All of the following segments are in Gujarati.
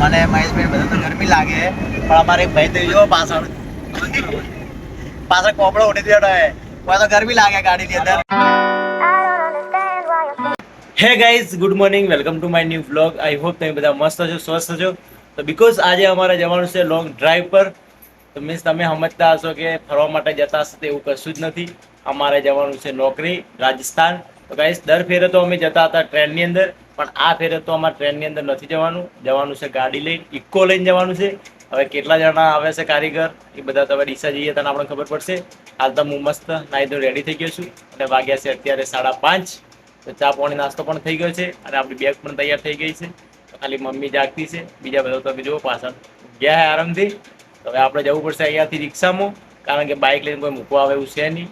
મને મહેશભાઈ બધા તો ગરમી લાગે પણ અમારે એક ભાઈ તો જો પાછળ કોપડો ઉઠી ગયો હોય તો ગરમી લાગે ગાડીની અંદર. Hey guys, good morning, welcome to my new vlog. I hope તમે બધા મસ્ત છો, સ્વસ્થ છો. તો બીકોઝ આજે અમારે જવાનું છે લોંગ ડ્રાઈવ પર. તો મીન્સ તમે સમજતા હશો કે ફરવા માટે જતા હશો એવું કશું જ નથી. અમારે જવાનું છે નોકરી, રાજસ્થાન. તો ગાઈઝ, દર ફેરે તો અમે જતા હતા ટ્રેનની અંદર, પણ આ ફેરે તો અમારે ટ્રેનની અંદર નથી જવાનું છે ગાડી લઈને, ઇકો લઈને જવાનું છે. હવે કેટલા જણા આવે છે કારીગર એ બધા તમે ડીસા જઈએ તને આપણે ખબર પડશે. હાલ તો હું મસ્ત નાહી તો રેડી થઈ ગયો છું અને વાગ્યા છે અત્યારે 5:30. તો ચા પાણી નાસ્તો પણ થઈ ગયો છે અને આપણી બેગ પણ તૈયાર થઈ ગઈ છે. તો ખાલી મમ્મી જાગતી છે, બીજા બધા તમે જુઓ પાછળ ગયા હે આરામથી. તો હવે આપણે જવું પડશે અહીંયાથી રિક્ષામાં, કારણ કે બાઇક લઈને કોઈ મૂકવા આવે એવું છે નહીં.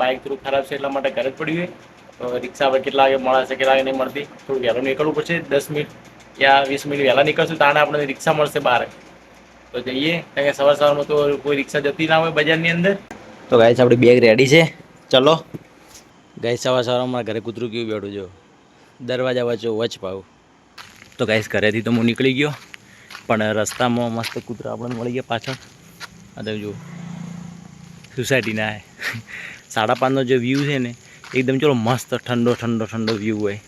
બાઇક થોડું ખરાબ છે એટલા માટે ઘરે જ પડ્યું હોય. તો રિક્ષા પર કેટલા વાગે મળે છે, કેટલા વાગે નહીં મળતી, થોડું વહેલું નીકળવું પડશે. 10 મિનિટ યા 20 મિનિટ વહેલા નીકળશું તાણે આપણે રિક્ષા મળશે બહાર. તો જઈએ, કારણ કે સવારમાં તો કોઈ રિક્ષા જતી ના હોય બજારની અંદર. તો ગાઈસ આપણી બેગ રેડી છે, ચલો. ગાઈસ સવારમાં મારા ઘરે કૂતરું કેવું બેઠું જો, દરવાજા વચ પાવું. તો ગાઈસ ઘરેથી તો હું નીકળી ગયો, પણ રસ્તામાં મસ્ત કૂતરા આપણને મળી ગયા પાછળ. આ જો સોસાયટીના 5:30નો જે વ્યૂ છે ને એકદમ ચલો મસ્ત ઠંડો વ્યૂ હોય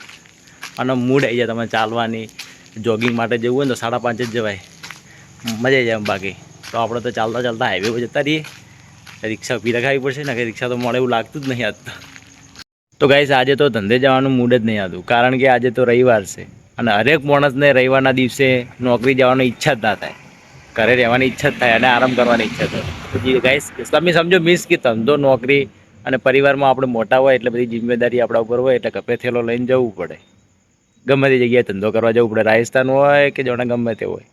અને મૂડ આવી જાય. તમે ચાલવાની જોગિંગ માટે જવું હોય ને તો 5:30 જ જવાય, મજા આવી જાય. બાકી તો આપણે તો ચાલતા હાઈવે પર જતા રહીએ. રિક્ષા ઊભી રખાવી પડશે ને, કે રિક્ષા તો મળે એવું લાગતું જ નહીં આજ તો ગાઈસ આજે તો ધંધે જવાનું મૂડ જ નહીં આવતું, કારણ કે આજે તો રવિવાર છે અને હરેક માણસને રવિવારના દિવસે નોકરી જવાની ઈચ્છા જ ના થાય. ઘરે રહેવાની ઈચ્છા જ થાય અને આરામ કરવાની ઈચ્છા થાય. તો ગાઈસ તમે સમજો મીન્સ કે ધંધો, નોકરી અને પરિવારમાં આપણે મોટા હોય એટલે બધી જિમ્મેદારી આપણા ઉપર હોય, એટલે કપે થેલો લઈને જવું પડે. ગમે તે જગ્યાએ ધંધો કરવા જવું પડે, રાજસ્થાન હોય કે જોડે ગમે તે હોય.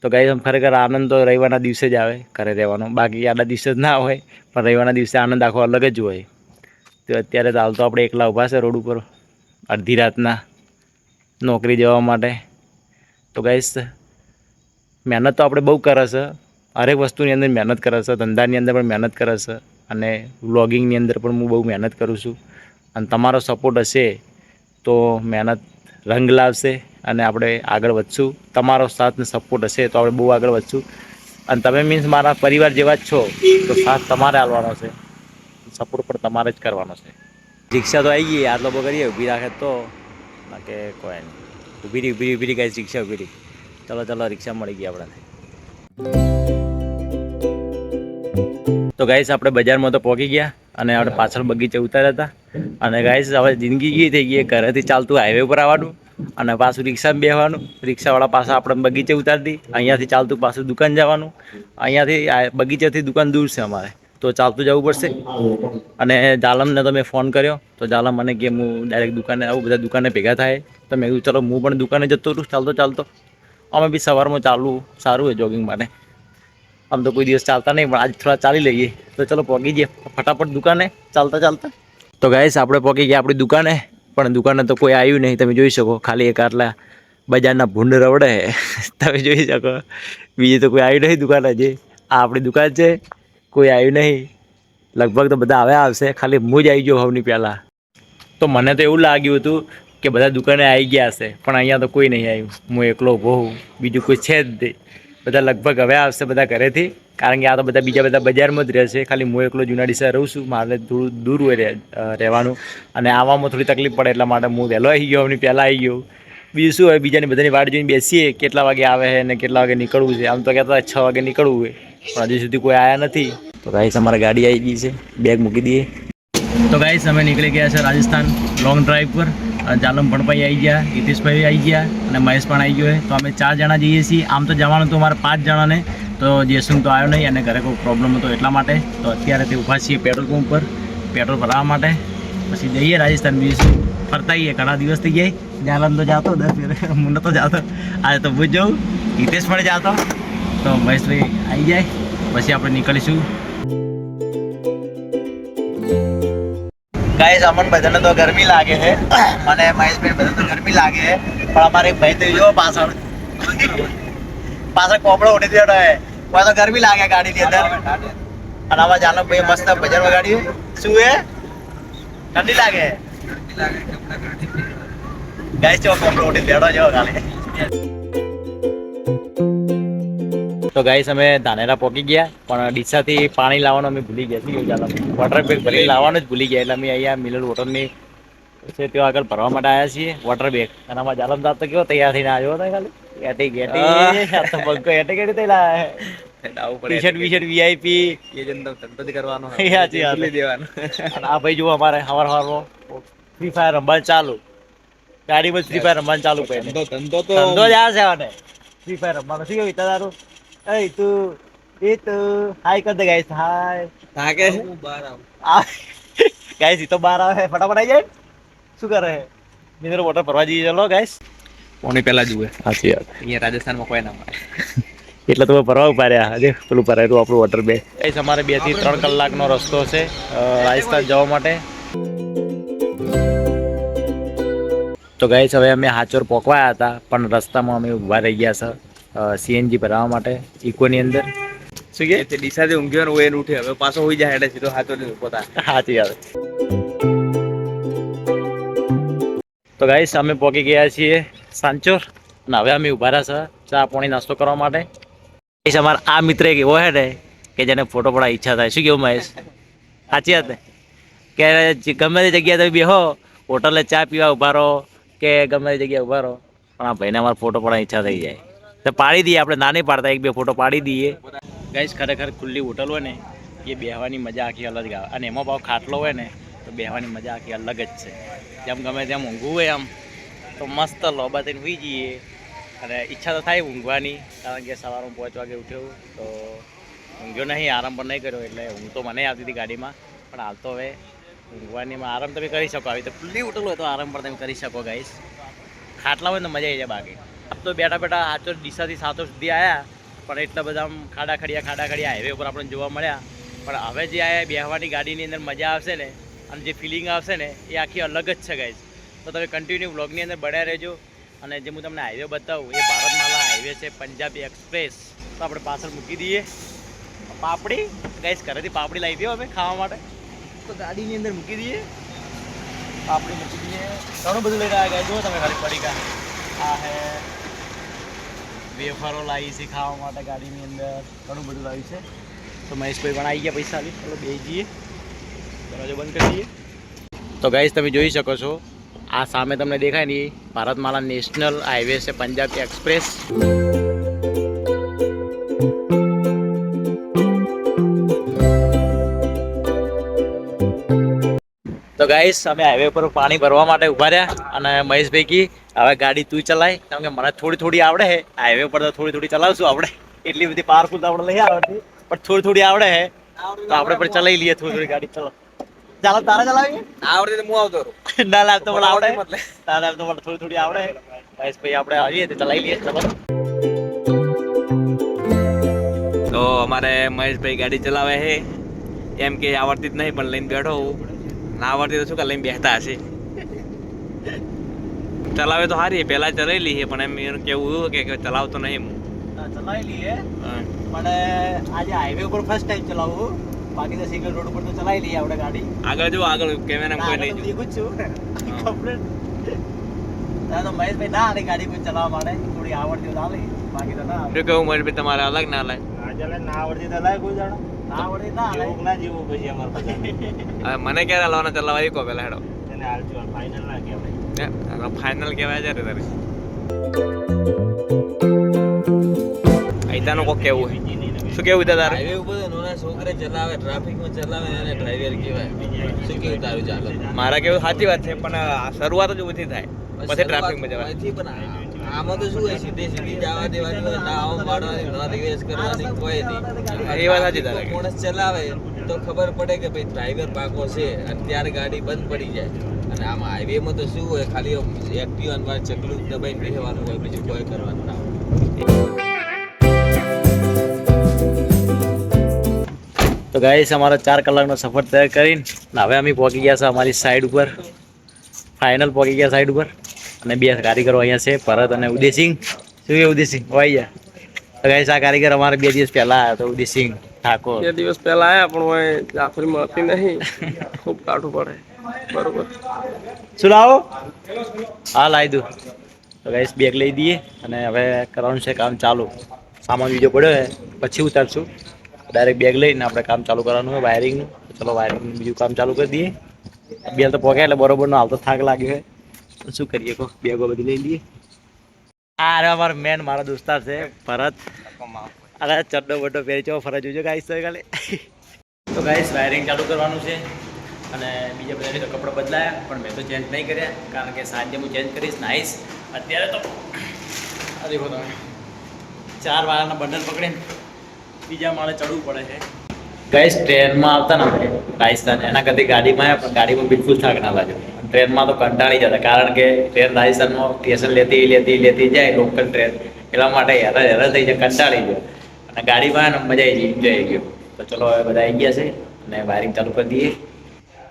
તો ગાઈસ ખરેખર આનંદ તો રવિવારના દિવસે જ આવે ઘરે રહેવાનો, બાકી આડા દિવસે જ ના હોય. પણ રવિવારના દિવસે આનંદ આખો અલગ જ હોય. તો અત્યારે તો હાલ તો આપણે એકલા ઊભા છે રોડ ઉપર અડધી રાતના નોકરી જવા માટે. તો ગાઈસ મહેનત તો આપણે બહુ કરે છે, હરેક વસ્તુની અંદર મહેનત કરે છે, ધંધાની અંદર પણ મહેનત કરે છે અને વ્લોગિંગની અંદર પણ હું બહુ મહેનત કરું છું. અને તમારો સપોર્ટ હશે તો મહેનત રંગ લાવશે અને આપણે આગળ વધશું. તમારો સાથ ને સપોર્ટ હશે તો આપણે બહુ આગળ વધશું. અને તમે મીન્સ મારા પરિવાર જેવા જ છો, તો સાથ તમારે આપવાનો છે, સપોર્ટ પણ તમારે જ કરવાનો છે. રિક્ષા તો આવી ગઈ, આટલો બહુ કરીએ ઊભી રાખે તો ના કે કોઈ નહીં. ઊભી રહી ગાઈસ, રિક્ષા ઊભી રહી. ચલો રિક્ષા મળી ગઈ આપણને. તો ગાઈસ આપણે બજારમાં તો પહોંચી ગયા અને આપણે પાછળ બગીચે ઉતાર્યા હતા. અને ગાઈસ હવે જિંદગી એ થઈ ગઈ, ઘરેથી ચાલતું હાઈવે ઉપર આવવાનું અને પાછું રિક્ષામાં બેસવાનું. રિક્ષાવાળા પાછા આપણે બગીચે ઉતારી દી, અહીંયાથી ચાલતું પાછું દુકાન જવાનું. અહીંયાથી બગીચાથી દુકાન દૂર છે અમારે, તો ચાલતું જવું પડશે. અને જાલમને તો મેં ફોન કર્યો, તો જાલમ મને કે હું ડાયરેક્ટ દુકાને આવું, બધા દુકાને ભેગા થાય. તો મેં કીધું ચલો હું પણ દુકાને જતો રહું ચાલતો. અમે બી સવારમાં ચાલવું સારું હોય જોગિંગ માટે. આમ તો કોઈ દિવસ ચાલતા નહીં, પણ આજ થોડા ચાલી લઈએ. તો ચલો પહોંચી જઈએ ફટાફટ દુકાને ચાલતા. તો ગાઈસ આપણે પહોંચી ગયા આપણી દુકાને, પણ દુકાને તો કોઈ આવ્યું નહીં. તમે જોઈ શકો ખાલી એક આટલા બજારના ભૂંડ રવડે તમે જોઈ શકો, બીજું તો કોઈ આવ્યું નહીં દુકાને. જે આ આપણી દુકાન છે, કોઈ આવ્યું નહીં. લગભગ તો બધા હવે આવશે, ખાલી હું જ આવી ગયો સૌની પહેલાં. તો મને તો એવું લાગ્યું હતું કે બધા દુકાને આવી ગયા હશે, પણ અહીંયા તો કોઈ નહીં આવ્યું. હું એકલો ઊભો હું, બીજું કોઈ છે જ નહીં. બધા લગભગ હવે આવશે બધા ઘરેથી, કારણ કે આ તો બધા બીજા બધા બજારમાં જ રહેશે. ખાલી હું એકલો જુનાડીસા રહું છું, મારે થોડું દૂર હોય રહેવાનું અને આવવામાં થોડી તકલીફ પડે, એટલા માટે હું વહેલો આવી ગયો, એમની પહેલાં આવી ગયો. બીજું શું હોય, બીજાની બધાની વાટ જોઈને બેસીએ કેટલા વાગે આવે છે અને કેટલા વાગે નીકળવું છે. આમ તો કહેતા 6 વાગે નીકળવું હોય, પણ હજુ સુધી કોઈ આવ્યા નથી. તો ગાઈસ અમારે ગાડી આવી ગઈ છે, બેગ મૂકી દઈએ. તો ગાઈસ અમે નીકળી ગયા છે રાજસ્થાન લોંગ ડ્રાઈવ પર. જાલમ ભણભાઈ આવી ગયા, હિતેશભાઈ આવી ગયા અને મહેશ પણ આવી ગયો. તો અમે 4 જણા જઈએ છીએ. આમ તો જવાનું હતું અમારે 5 જણાને, તો જેસુન તો આવ્યો નહીં અને ઘરે કોઈ પ્રોબ્લેમ હતો એટલા માટે. તો અત્યારે તે ઊભા છીએ પેટ્રોલ પંપ પર પેટ્રોલ ભરાવવા માટે. પછી જઈએ રાજસ્થાન, બીજું ફરતા આવીએ. ઘણા દિવસ થઈ ગયા. જાલમ તો જાતો 10 ફેર, હું નતો જાતો, આજે તો હું જ જાઉં. હિતેશ પણ જાતો, તો મહેશભાઈ આવી જાય પછી આપણે નીકળીશું. ગાઈસ અમન બધાને તો ગરમી લાગે છે, મને મહેશભાઈ બધા તો ગરમી લાગે છે, પણ અમારે એક ભાઈ તો જો પાછળ કોપડો ઉઠી ગયો હોય તો ગરમી લાગે ગાડીની અંદર. અને આવા જાલમ ભાઈ મસ્ત ભજન વગાડ્યું. શું એ ઠંડી લાગે ગાઈસ? ચો કોપડો ઉઠી બેઠો જો ખાલી. તો ગાઈસ અમે ધાનેરા પહોંચી ગયા, પણ ડીસાથી પાણી લાવવાનું અમે ભૂલી ગયા છીએ. ચાલો વોટર બેગ ભરી લાવવાનું જ ભૂલી ગયા, એટલે અમે અહીંયા મિલર વોટરની છે ત્યાં આગળ ભરવા માટે આવ્યા છીએ વોટર બેગ. અને આમાં જાલમ દાદ તો કેવો તૈયાર થઈને આવ્યો હતો ખાલી એટી ગેટી બંકો એટી ગેટી થઈ લાવે ટી-શર્ટ વી-શર્ટ વીઆઈપી એ જનતો ધંધો કરવાનો સાચી વાત લઈ દેવાનો. અને આ ભાઈ જુઓ અમારે હવાર ફ્રી ફાયર રમવાનું ચાલુ, ગાડીમાં ફ્રી ફાયર રમવાનું ચાલુ કરે. ધંધો જ આ છે મને ફ્રી ફાયર રમવાનો. શું કેવું તારું? એ તું હાય કર દે ગાઈસ. હાય તાકે બહાર આવ ગાઈસ. ઈ તો બહાર આવે ફટાફટ આવી જાય. શું કરે છે? મિનરલ વોટર ભરવા જઈએ. ચલો ગાઈસ પોણી પેલા જુએ. સાચી વાત. અહીંયા રાજસ્થાનમાં કોઈ ના મળે એટલે તમે ભરવા ઉભા રહ્યા. હજી પેલું ભરાયેલું આપણું વોટર બેગ. ગાઈસ અમારે 2 થી 3 કલાકનો રસ્તો છે રાજસ્થાન જવા માટે. તો ગાઈસ હવે અમે હાચોર પહોંચવાયા હતા, પણ રસ્તામાં અમે ઊભા રહી ગયા છે સીએનજી ભરાવવા માટે ઇકોની અંદર. શું કે તે ડીસાથી ઊંઘ્યો હોય ઉઠે, હવે પાછો હોઈ જાય એટલે સીધો હાથો પોતા. સાચી વાત. તો ગાઈસ અમે પહોંચી ગયા છીએ સાંચોર, અને હવે અમે ઊભા રહ્યા છે ચા પાણી નાસ્તો કરવા માટે. ગાઈસ અમારા આ મિત્ર એક એવો છે ને કે જેને ફોટો પડાવવાની ઈચ્છા થાય. શું કેવું મહેશ? સાચી વાત ને? કે ગમે તે જગ્યાએ તમે બેહો, હોટલે ચા પીવા ઊભા રહો કે ગમે તે જગ્યાએ ઊભા રહો, પણ આ ભાઈને અમારે ફોટો પડાવવાની ઈચ્છા થઈ જાય તો પાડી દઈએ. આપણે ના નહીં પાડતા, 1-2 ફોટો પાડી દઈએ. ગાઈસ ખરેખર ખુલ્લી હોટલ હોય ને એ બેહવાની મજા આખી અલગ જ આવે. અને એમાં ભાવ ખાટલો હોય ને તો બેહવાની મજા આખી અલગ જ છે. જેમ ગમે તેમ ઊંઘવું હોય આમ તો મસ્ત લોબા થઈને સુઈ જઈએ. અને ઈચ્છા તો થાય ઊંઘવાની, કારણ કે સવારમાં 5 વાગે ઉઠ્યો તો ઊંઘ્યો નહીં, આરામ પણ નહીં કર્યો, એટલે ઊંઘ તો મને આવતી હતી ગાડીમાં. પણ હાલ તો હવે ઊંઘવાનીમાં આરામ તમે કરી શકો. આવી તો ખુલ્લી હોટલ હોય તો આરામ પણ તમે કરી શકો ગાઈસ. ખાટલા હોય તો મજા આવી જાય. બાકી તો બેઠા બેઠા હાચોર ડીસાથી સાતો સુધી આવ્યા, પણ એટલા બધા આમ ખાડા ખડિયા હાઈવે ઉપર આપણને જોવા મળ્યા. પણ હવે જે આ બેહવાની ગાડીની અંદર મજા આવશે ને, અને જે ફિલિંગ આવશે ને એ આખી અલગ જ છે ગાઈસ. તો તમે કન્ટિન્યુ વ્લોગની અંદર બન્યા રહેજો. અને જે હું તમને હાઈવે બતાવું એ ભારતમાલા હાઈવે છે, પંજાબી એક્સપ્રેસ. તો આપણે પાછળ મૂકી દઈએ પાપડી. ગાઈસ ઘરેથી પાપડી લાવી દો અમે ખાવા માટે, તો ગાડીની અંદર મૂકી દઈએ પાપડી, મૂકી દઈએ. ઘણું બધું લઈ રહ્યા ગાઈસ. જુઓ તમે ખાલી પડીકા, આ હે વેફરો લાવી છે ખાવા માટે ગાડીની અંદર, ઘણું બધું લાવ્યું છે. તો મહેશભાઈ પણ આવી ગયા પૈસા આવી. ચલો બે જઈએ, દરવાજો બંધ કરી દઈએ. તો ગાઈસ તમે જોઈ શકો છો આ સામે તમને દેખાય ને ભારતમાલા નેશનલ હાઈવે છે, પંજાબી એક્સપ્રેસ. તો ગાઈસ અમે હાઈવે પર પાણી ભરવા માટે ઉભા રહ્યા, અને મહેશભાઈ કી હવે ગાડી તું ચલાય, કારણ કે મને થોડી આવડે છે. હાઈવે પર તો થોડી ચલાવશું આપણે, એટલી બધી પાવરફુલ તો આપણે નહીં આવડતી, પણ થોડી આવડે છે તો આપણે પણ ચલાવી લઈએ થોડી ગાડી. ચલો ચાલો તારે ચલાવીએ. આવડે તો હું આવતો ના લાવ તો મને આવડે, તારે તો મને થોડી આવડે. મહેશભાઈ આપણે આવીએ તો ચલાવી લઈએ. ચલો તો અમારે મહેશભાઈ ગાડી ચલાવે છે, એમ કે આવડતી જ નહીં પણ લઈને બેઠો હું. ના આવડતી તો શું કે લઈને બેસતા હશે. ચલાવે તો સારી, પહેલા ચલાવેલી છે, પણ એમ કેવું કે ચલાવતો નહીં હું. ચલાવી લઈએ, પણ આજે હાઈવે ઉપર ફર્સ્ટ ટાઈમ ચલાવું. બાકી તો સિંગલ રોડ ઉપર તો ચલાવી લઈએ આપણે ગાડી. આગળ જો, આગળ કેમેરા કોઈ નહીં દેખું છું કમ્પ્લીટ. તો મહેશભાઈ ના આલે ગાડી કોઈ ચલાવવા માટે, થોડી આવડતી તો આલે, બાકી તો ના. શું કહું મહેશભાઈ, તમારે અલગ ના લાય? ના આવડતી તો લાય કોઈ જાણો, ના આવડતી ના આલે. ના જીવું પછી અમાર પાસે. હવે મને ક્યારે લાવવાના ચલાવવા એ કહો પેલા હેડો. એને હાલજો ફાઇનલ ના કહેવાય. ફાઇનલ કહેવાય છે તારે. આઈતાનું કોક કેવું હોય. શું કેવું તારે? હાઈવે ઉપર નાના છોકરા ચલાવે, ટ્રાફિકમાં ચલાવે એને ડ્રાઈવર કહેવાય. શું કેવું તારું ચાલે? મારા કેવું સાચી વાત છે, પણ શરૂઆત જ ઊભી થાય પછી ટ્રાફિકમાં જવાય. પણ આમાં તો શું હોય, સીધી જવા દેવાની હોય, ના આમ પાડવાની, ના રિવેસ કરવાની, કોઈ નહીં. એ વાત સાચી તારે. માણસ ચલાવે તો ખબર પડે કે ભાઈ ડ્રાઈવર પાકો છે, અને ત્યારે ગાડી બંધ પડી જાય. અને આમાં હાઈવેમાં તો શું હોય, ખાલી એક્ટિવા અને ચકલું દબાઈને બેસવાનું હોય, બીજું કોઈ કરવાનું ના હોય. તો ગાઈસ અમારો 4 કલાકનો સફર તય કરીને હવે અમે પહોંચી ગયા છે અમારી સાઈડ ઉપર, ફાઇનલ પહોંચી ગયા સાઈડ ઉપર. અને 2 કારીગરો અહીંયા છે, ભરત અને ઉદયસિંહ. શું છે ઉદયસિંહ? હોય ગયા. તો ગાઈસ આ કારીગર અમારે 2 દિવસ પહેલા આવ્યા. તો ઉદયસિંહ ઠાકોર 2 દિવસ પહેલા આવ્યા, પણ હું જાફરી મળતી નહીં, ખૂબ કાઢવું પડે. બરોબર, શું લાવો? હા લાવી દઉં. તો ગાઈસ બેગ લઈ દઈએ, અને હવે કરવાનું છે કામ ચાલુ. સામાન બીજો પડ્યો છે પછી ઉતારશું. ડાયરેક્ટ બેગ લઈને આપણે કામ ચાલુ કરવાનું હોય વાયરિંગનું. ચલો વાયરિંગનું બીજું કામ ચાલુ કરી દઈએ. બે તો પહોંચ્યા એટલે બરોબરનો હાલ તો થાક લાગ્યો છે. તો શું કરીએ કહો, બેગો બધી લઈ લઈએ. આ અરે અમારો મેન મારો દોસ્તાર છે ભરત. અરે ચડ્ડો બડ્ડો પહેરી ચો ફરજ જોજો ગાઈસ. તો ગાઈસ વાયરિંગ ચાલુ કરવાનું છે અને બીજા બધા તો કપડાં બદલાયા પણ મેં તો ચેન્જ નહીં કર્યા કારણ કે સાંજે હું ચેન્જ કરીશ નાઈશ. અત્યારે તો આ દેખો તમે 4 વાળાના બંડલ પકડીને બીજા માળે ચડવું પડે છે. ગાઈસ ટ્રેનમાં આવતા ને આપણે રાજસ્થાન એના કરતી ગાડીમાં આવ્યા પણ ગાડીમાં બિલકુલ થાક ના લાગ્યો. ટ્રેનમાં તો કંટાળી જતા કારણ કે ટ્રેન રાજસ્થાનમાં સ્ટેશન લેતી જાય લોકલ ટ્રેન એટલા માટે હેરાન થઈ જાય, કંટાળી ગયો. અને ગાડીમાં ને મજા આવી ગઈ, એન્જોય ગયો. તો ચલો હવે બધા આવી ગયા છે અને વાયરિંગ ચાલુ કરી દઈએ.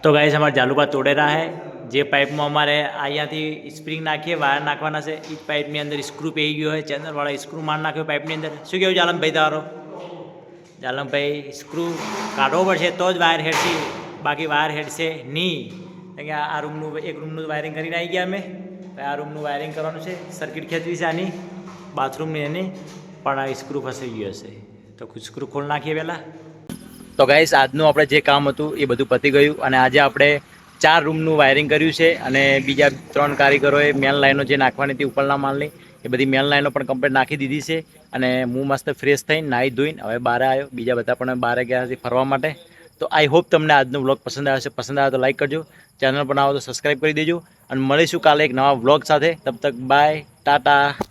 તો ગાઈસ અમારે જાલુકા તોડેલા છે. જે પાઇપમાં અમારે અહીંયાથી સ્પ્રિંગ નાખીએ વાયર નાખવાના છે એ જ પાઇપની અંદર સ્ક્રૂ પહેરી ગયો હોય. ચેનલવાળા સ્ક્રૂ માર નાખ્યો પાઇપની અંદર. શું કહેવું જાલમભાઈ તારો? જાલમભાઈ સ્ક્રૂ કાઢવો પડશે તો જ વાયર હેડશે, બાકી વાયર હેડશે નહીં. કારણ કે આ રૂમનું એક રૂમનું વાયરિંગ કરીને આવી ગયા અમે. આ રૂમનું વાયરિંગ કરવાનું છે. સર્કિટ ખેંચવી છે આની બાથરૂમની એની, પણ આ સ્ક્રૂ ફસાઈ ગયો હશે તો સ્ક્રૂ ખોલ નાખીએ પહેલાં. તો ગાઈસ આજનું આપણે જે કામ હતું એ બધું પતી ગયું અને આજે આપણે 4 રૂમનું વાયરિંગ કર્યું છે અને બીજા 3 કારીગરોએ મેન લાઈનો જે નાખવાની હતી ઉપરના માલની એ બધી મેન લાઈનો પણ કમ્પ્લીટ નાખી દીધી છે. અને હું મસ્ત ફ્રેશ થઈને નાહી ધોઈને હવે બહાર આવ્યો. બીજા બધા પણ બહાર ગયા હતી ફરવા માટે. તો આઈ હોપ તમને આજનો વ્લોગ પસંદ આવ્યો છે. પસંદ આવે તો લાઈક કરજો, ચેનલ પર આવો તો સબસ્ક્રાઈબ કરી દેજો અને મળીશું કાલે એક નવા વ્લોગ સાથે. તબ તક બાય, ટાટા.